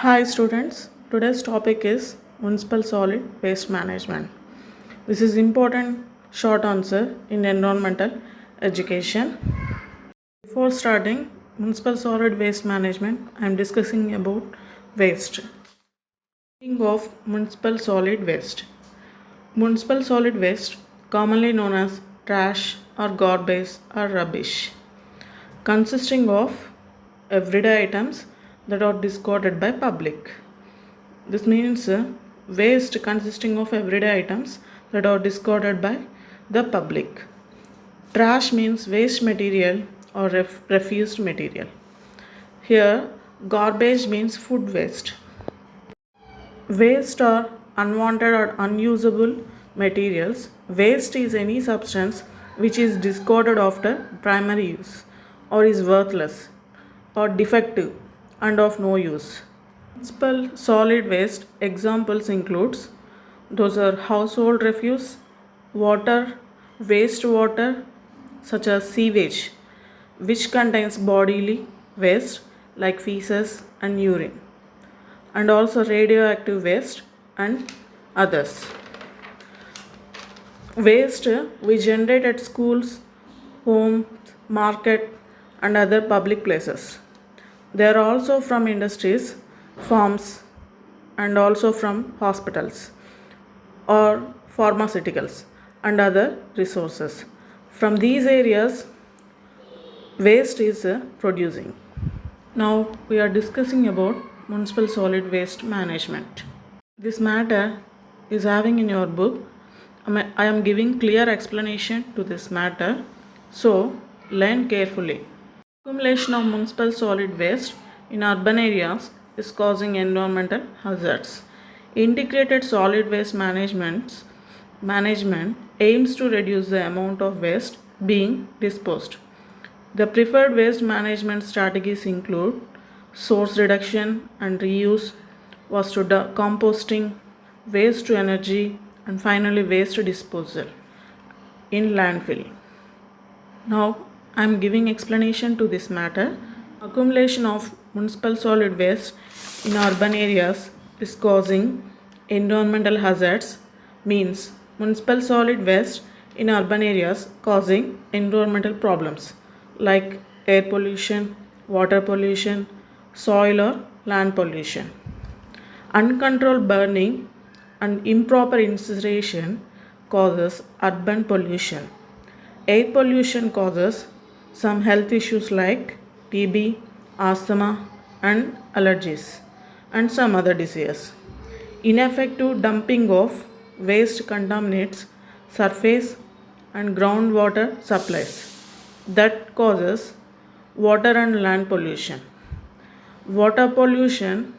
Hi students, today's topic is municipal solid waste management. This is important short answer in environmental education. Before starting municipal solid waste management, I am discussing about waste. Speaking of municipal solid waste. Municipal solid waste, commonly known as trash or garbage or rubbish, consisting of everyday items that are discarded by public. This means waste consisting of everyday items that are discarded by the public. Trash means waste material or refused material. Here, garbage means food waste. Waste are unwanted or unusable materials. Waste is any substance which is discarded after primary use or is worthless or defective and of no use. Municipal solid waste examples includes those are household refuse, water, wastewater such as sewage, which contains bodily waste like feces and urine, and also radioactive waste and others. Waste we generate at schools, homes, market, and other public places. They are also from industries, farms, and also from hospitals or pharmaceuticals and other resources. From these areas, waste is producing. Now we are discussing about municipal solid waste management. This matter is having in your book. I am giving clear explanation to this matter. So learn carefully. Accumulation of municipal solid waste in urban areas is causing environmental hazards. Integrated solid waste management aims to reduce the amount of waste being disposed. The preferred waste management strategies include source reduction and reuse, waste to composting, waste to energy, and finally waste disposal in landfill. Now I am giving explanation to this matter. Accumulation of municipal solid waste in urban areas is causing environmental hazards, means municipal solid waste in urban areas causing environmental problems like air pollution, water pollution, soil or land pollution. Uncontrolled burning and improper incineration causes urban pollution. Air pollution causes some health issues like TB, asthma, and allergies, and some other diseases. Ineffective dumping of waste contaminates surface and groundwater supplies. That causes water and land pollution. Water pollution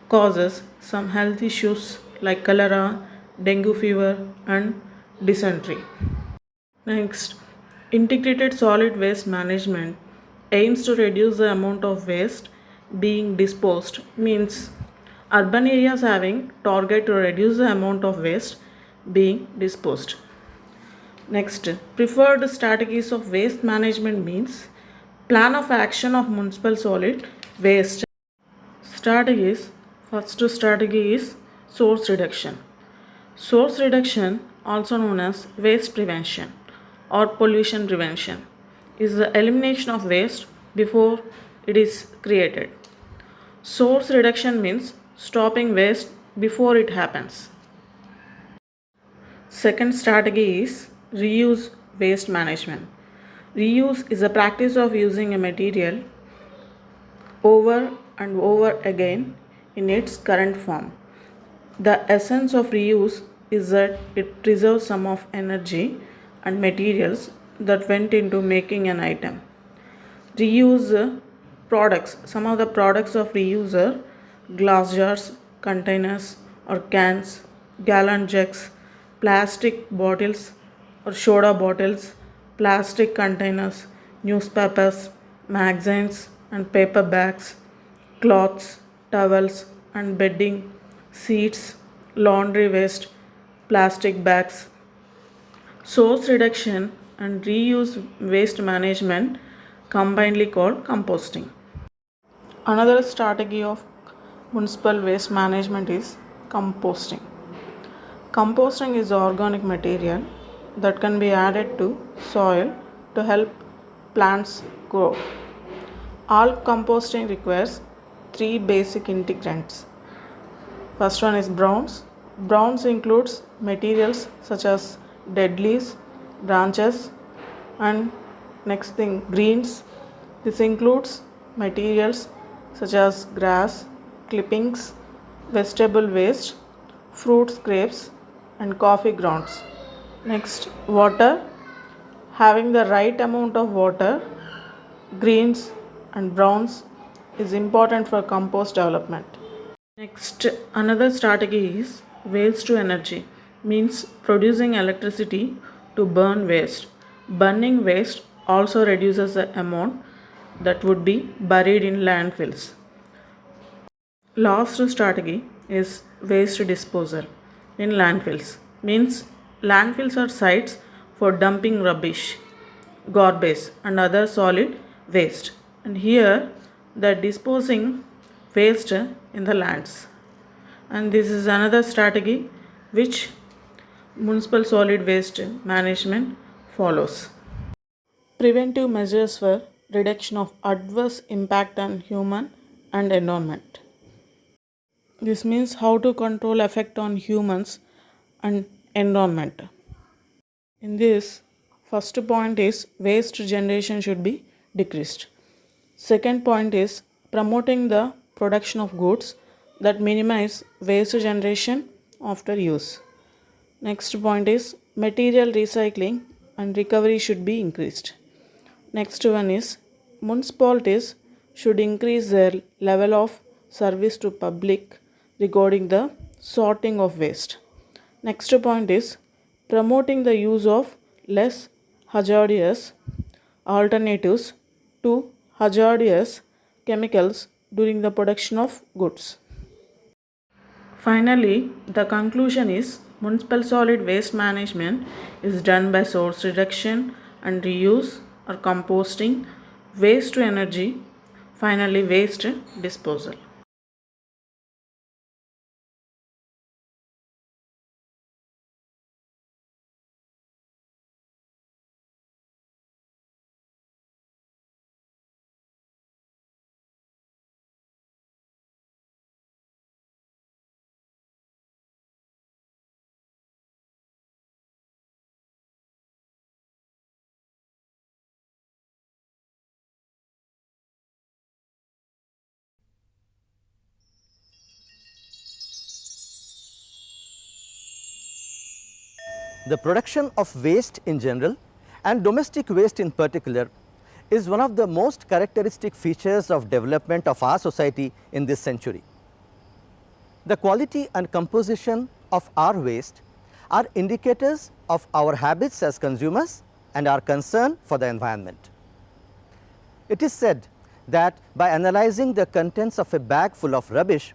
causes some health issues like cholera, dengue fever, and dysentery. Next, integrated solid waste management aims to reduce the amount of waste being disposed, means urban areas having target to reduce the amount of waste being disposed. Next, preferred strategies of waste management means plan of action of municipal solid waste. Strategies. First strategy is source reduction. Source reduction, also known as waste prevention or pollution prevention, is the elimination of waste before it is created. Source reduction means stopping waste before it happens. Second strategy is reuse waste management. Reuse is a practice of using a material over and over again in its current form. The essence of reuse is that it preserves some of energy and materials that went into making an item. Reuse products. Some of the products of reuse are glass jars, containers or cans, gallon jugs, plastic bottles or soda bottles, plastic containers, newspapers, magazines and paper bags, cloths, towels and bedding, seats, laundry waste, plastic bags. Source reduction and reuse waste management combinedly called composting. Another strategy of municipal waste management is composting. Composting is organic material that can be added to soil to help plants grow. All composting requires three basic ingredients. First one is browns. Browns includes materials such as dead leaves, branches, and next thing greens. This includes materials such as grass, clippings, vegetable waste, fruit scraps, and coffee grounds. Next, water. Having the right amount of water, greens and browns is important for compost development. Next, another strategy is waste to energy, means producing electricity to burn waste. Burning waste also reduces the amount that would be buried in landfills. Last strategy is waste disposal in landfills, means landfills are sites for dumping rubbish, garbage, and other solid waste. And here, the disposing waste in the lands. And this is another strategy which municipal solid waste management follows. Preventive measures for reduction of adverse impact on human and environment. This means how to control effect on humans and environment. In this, first point is waste generation should be decreased. Second point is promoting the production of goods that minimize waste generation after use. Next point is material recycling and recovery should be increased. Next one is municipalities should increase their level of service to public regarding the sorting of waste. Next point is promoting the use of less hazardous alternatives to hazardous chemicals during the production of goods. Finally, the conclusion is municipal solid waste management is done by source reduction and reuse or composting, waste to energy, finally waste disposal. The production of waste in general and domestic waste in particular is one of the most characteristic features of development of our society in this century. The quality and composition of our waste are indicators of our habits as consumers and our concern for the environment. It is said that by analyzing the contents of a bag full of rubbish,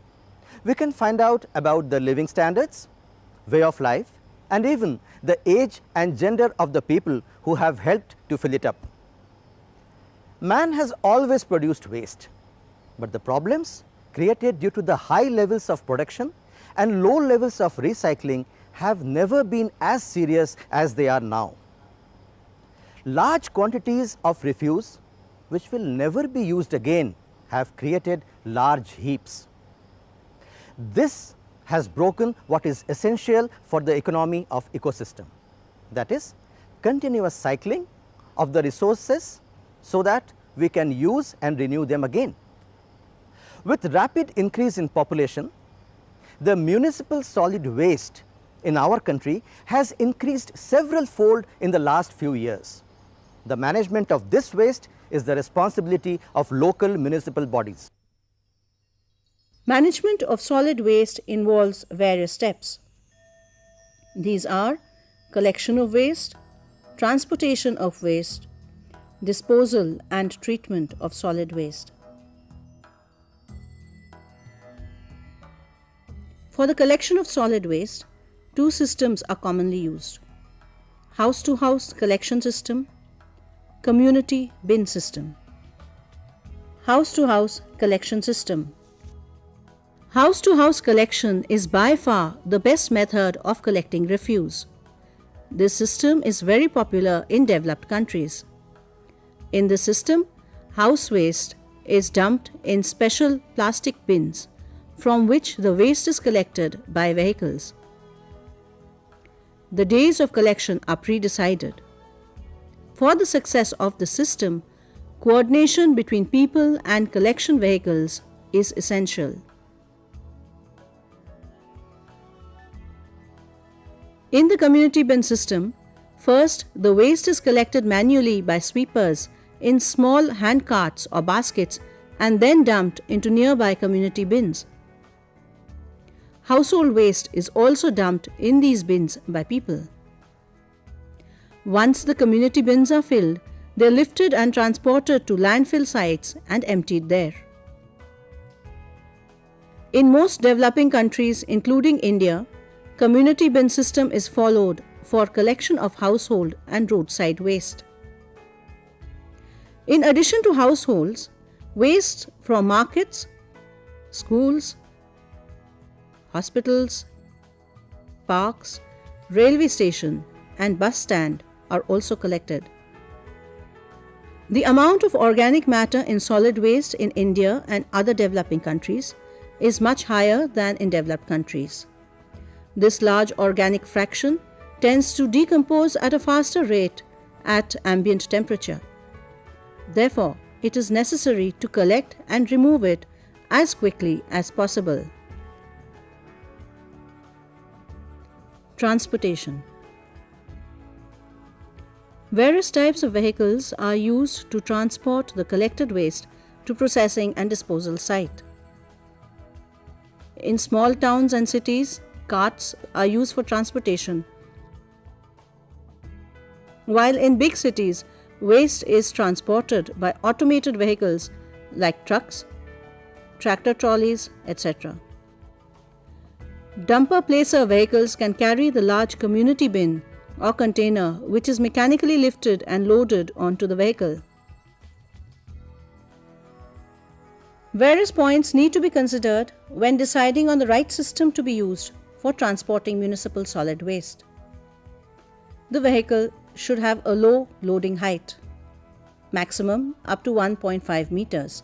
we can find out about the living standards, way of life, and even the age and gender of the people who have helped to fill it up. Man has always produced waste, but the problems created due to the high levels of production and low levels of recycling have never been as serious as they are now. Large quantities of refuse, which will never be used again, have created large heaps. This has broken what is essential for the economy of ecosystem, that is continuous cycling of the resources so that we can use and renew them again. With rapid increase in population, the municipal solid waste in our country has increased several fold in the last few years. The management of this waste is the responsibility of local municipal bodies. Management of solid waste involves various steps. These are collection of waste, transportation of waste, disposal and treatment of solid waste. For the collection of solid waste, two systems are commonly used: house-to-house collection system, community bin system. House-to-house collection system. House to house collection is by far the best method of collecting refuse. This system is very popular in developed countries. In this system, house waste is dumped in special plastic bins from which the waste is collected by vehicles. The days of collection are pre-decided. For the success of the system, coordination between people and collection vehicles is essential. In the community bin system, first the waste is collected manually by sweepers in small hand carts or baskets and then dumped into nearby community bins. Household waste is also dumped in these bins by people. Once the community bins are filled, they are lifted and transported to landfill sites and emptied there. In most developing countries, including India, community bin system is followed for collection of household and roadside waste. In addition to households, waste from markets, schools, hospitals, parks, railway station and bus stand are also collected. The amount of organic matter in solid waste in India and other developing countries is much higher than in developed countries. This large organic fraction tends to decompose at a faster rate at ambient temperature. Therefore, it is necessary to collect and remove it as quickly as possible. Transportation. Various types of vehicles are used to transport the collected waste to processing and disposal site. In small towns and cities, carts are used for transportation, while in big cities, waste is transported by automated vehicles like trucks, tractor trolleys, etc. Dumper placer vehicles can carry the large community bin or container which is mechanically lifted and loaded onto the vehicle. Various points need to be considered when deciding on the right system to be used for transporting municipal solid waste. The vehicle should have a low loading height, maximum up to 1.5 meters.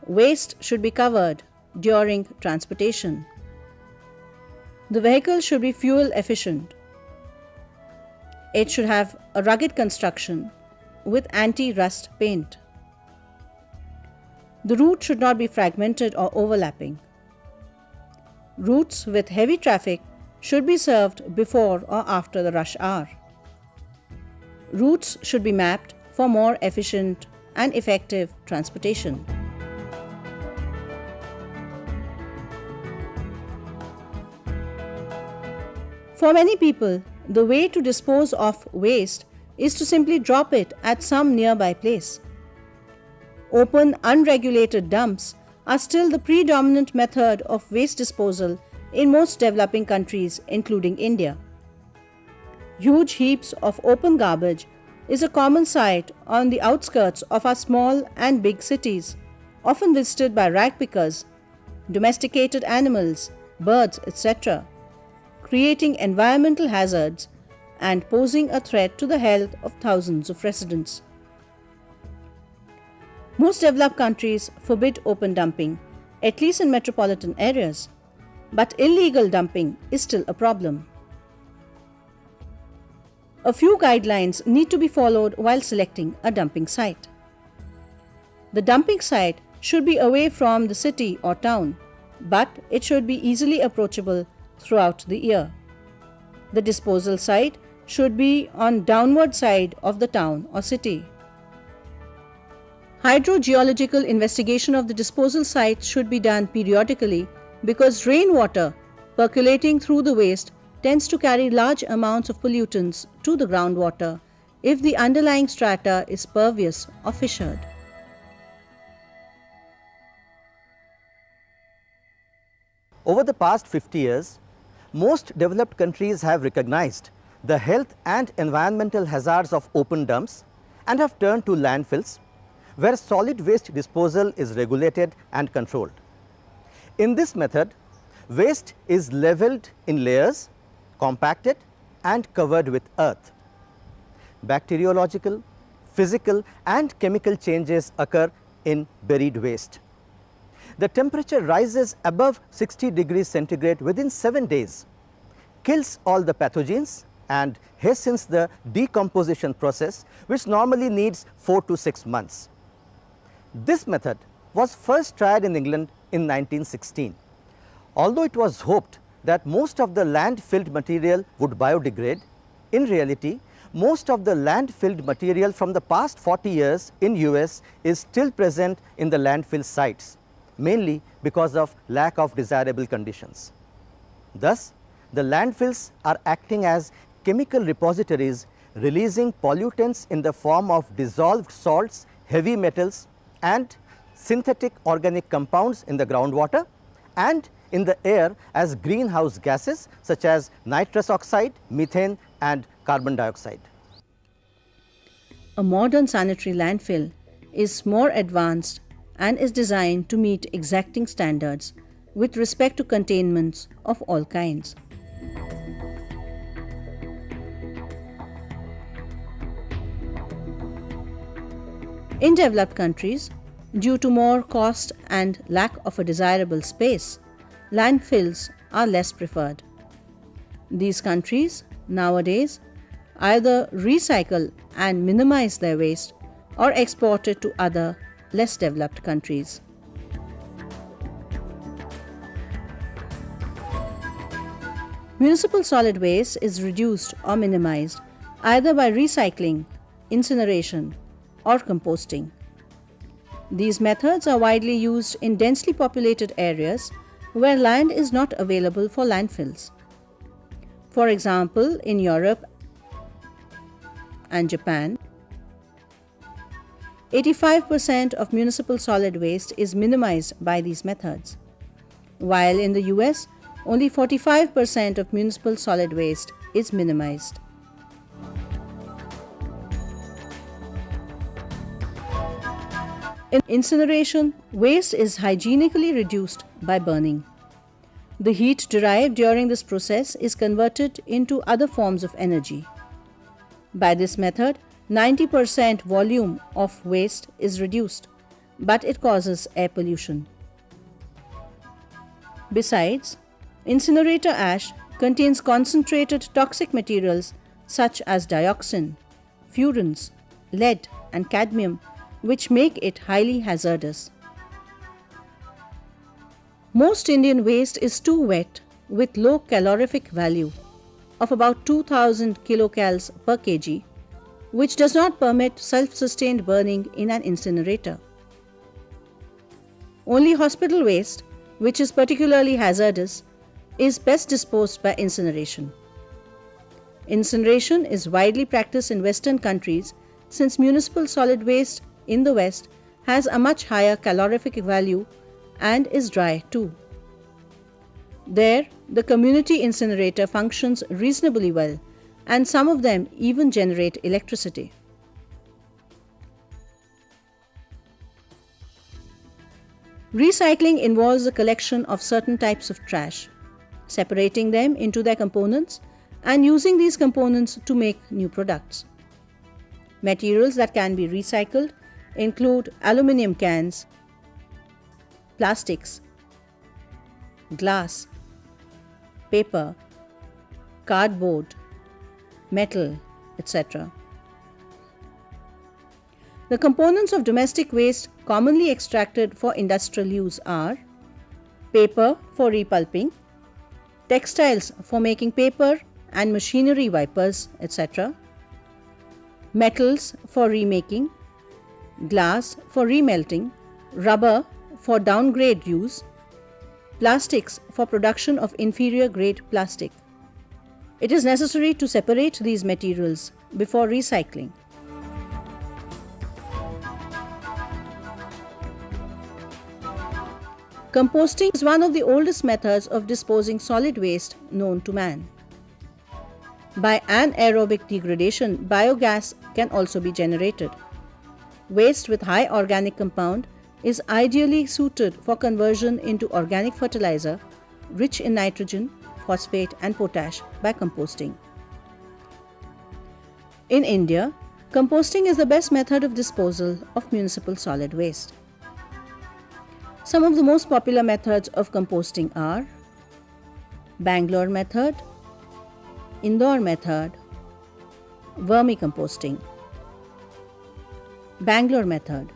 Waste should be covered during transportation. The vehicle should be fuel efficient. It should have a rugged construction with anti-rust paint. The route should not be fragmented or overlapping. Routes with heavy traffic should be served before or after the rush hour. Routes should be mapped for more efficient and effective transportation. For many people, the way to dispose of waste is to simply drop it at some nearby place. Open, unregulated dumps are still the predominant method of waste disposal in most developing countries, including India. Huge heaps of open garbage is a common sight on the outskirts of our small and big cities, often visited by rag pickers, domesticated animals, birds, etc., creating environmental hazards and posing a threat to the health of thousands of residents. Most developed countries forbid open dumping, at least in metropolitan areas, but illegal dumping is still a problem. A few guidelines need to be followed while selecting a dumping site. The dumping site should be away from the city or town, but it should be easily approachable throughout the year. The disposal site should be on downward side of the town or city. Hydrogeological investigation of the disposal site should be done periodically because rainwater percolating through the waste tends to carry large amounts of pollutants to the groundwater if the underlying strata is pervious or fissured. Over the past 50 years, most developed countries have recognized the health and environmental hazards of open dumps and have turned to landfills, where solid waste disposal is regulated and controlled. In this method, waste is leveled in layers, compacted and covered with earth. Bacteriological, physical and chemical changes occur in buried waste. The temperature rises above 60 degrees centigrade within 7 days, kills all the pathogens and hastens the decomposition process, which normally needs 4 to 6 months. This method was first tried in England in 1916. Although it was hoped that most of the landfilled material would biodegrade, in reality most of the landfilled material from the past 40 years in US is still present in the landfill sites, mainly because of lack of desirable conditions. Thus, the landfills are acting as chemical repositories, releasing pollutants in the form of dissolved salts, heavy metals and synthetic organic compounds in the groundwater and in the air as greenhouse gases such as nitrous oxide, methane and carbon dioxide. A modern sanitary landfill is more advanced and is designed to meet exacting standards with respect to containments of all kinds. In developed countries, due to more cost and lack of a desirable space, landfills are less preferred. These countries nowadays either recycle and minimize their waste or export it to other less developed countries. Municipal solid waste is reduced or minimized either by recycling, incineration, or composting. These methods are widely used in densely populated areas where land is not available for landfills. For example, in Europe and Japan, 85% of municipal solid waste is minimized by these methods, while in the US, only 45% of municipal solid waste is minimized. In incineration, waste is hygienically reduced by burning. The heat derived during this process is converted into other forms of energy. By this method, 90% volume of waste is reduced, but it causes air pollution. Besides, incinerator ash contains concentrated toxic materials such as dioxin, furans, lead, and cadmium, which make it highly hazardous. Most Indian waste is too wet with low calorific value of about 2000 kilocals per kg, which does not permit self-sustained burning in an incinerator. Only hospital waste, which is particularly hazardous, is best disposed by incineration. Incineration is widely practiced in Western countries since municipal solid waste in the West has a much higher calorific value and is dry too. There, the community incinerator functions reasonably well, and some of them even generate electricity. Recycling involves the collection of certain types of trash, separating them into their components, and using these components to make new products. Materials that can be recycled include aluminum cans, plastics, glass, paper, cardboard, metal, etc. The components of domestic waste commonly extracted for industrial use are paper for repulping, textiles for making paper and machinery wipers, etc., metals for remaking, glass for remelting, rubber for downgrade use, plastics for production of inferior grade plastic. It is necessary to separate these materials before recycling. Composting is one of the oldest methods of disposing solid waste known to man. By anaerobic degradation, biogas can also be generated. Waste with high organic compound is ideally suited for conversion into organic fertilizer rich in nitrogen, phosphate and potash by composting. In India, composting is the best method of disposal of municipal solid waste. Some of the most popular methods of composting are Bangalore method, Indore method, vermicomposting. Bangalore method.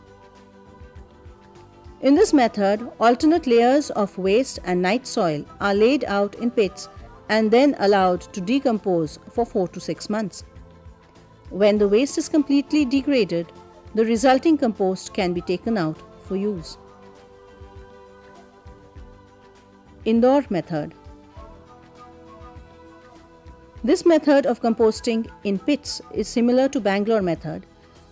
In this method, alternate layers of waste and night soil are laid out in pits and then allowed to decompose for 4 to 6 months. When the waste is completely degraded, the resulting compost can be taken out for use. Indore method. This method of composting in pits is similar to Bangalore method,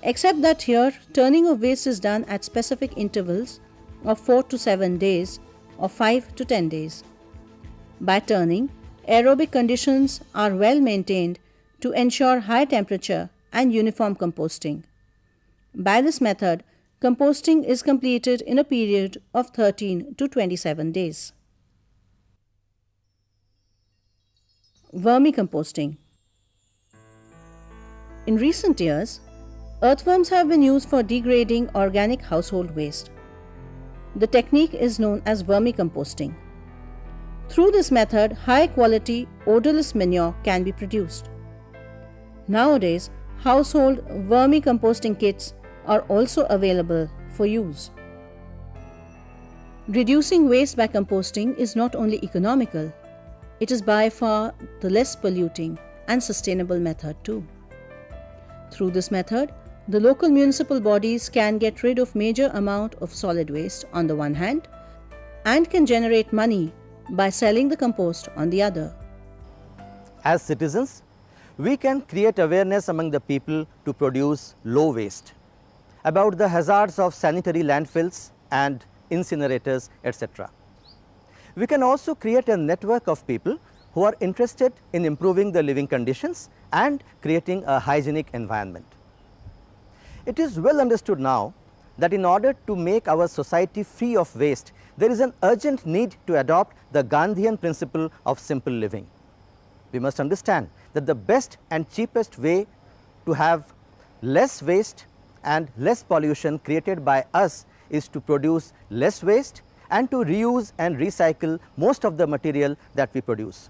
except that here turning of waste is done at specific intervals of 4 to 7 days or 5 to 10 days. By turning, aerobic conditions are well maintained to ensure high temperature and uniform composting. By this method, composting is completed in a period of 13 to 27 days. Vermicomposting. In recent years, earthworms have been used for degrading organic household waste. The technique is known as vermicomposting. Through this method, high-quality, odorless manure can be produced. Nowadays, household vermicomposting kits are also available for use. Reducing waste by composting is not only economical, it is by far the less polluting and sustainable method too. Through this method, the local municipal bodies can get rid of major amount of solid waste on the one hand and can generate money by selling the compost on the other. As citizens, we can create awareness among the people to produce low waste, about the hazards of sanitary landfills and incinerators, etc. We can also create a network of people who are interested in improving the living conditions and creating a hygienic environment. It is well understood now that in order to make our society free of waste, there is an urgent need to adopt the Gandhian principle of simple living. We must understand that the best and cheapest way to have less waste and less pollution created by us is to produce less waste and to reuse and recycle most of the material that we produce.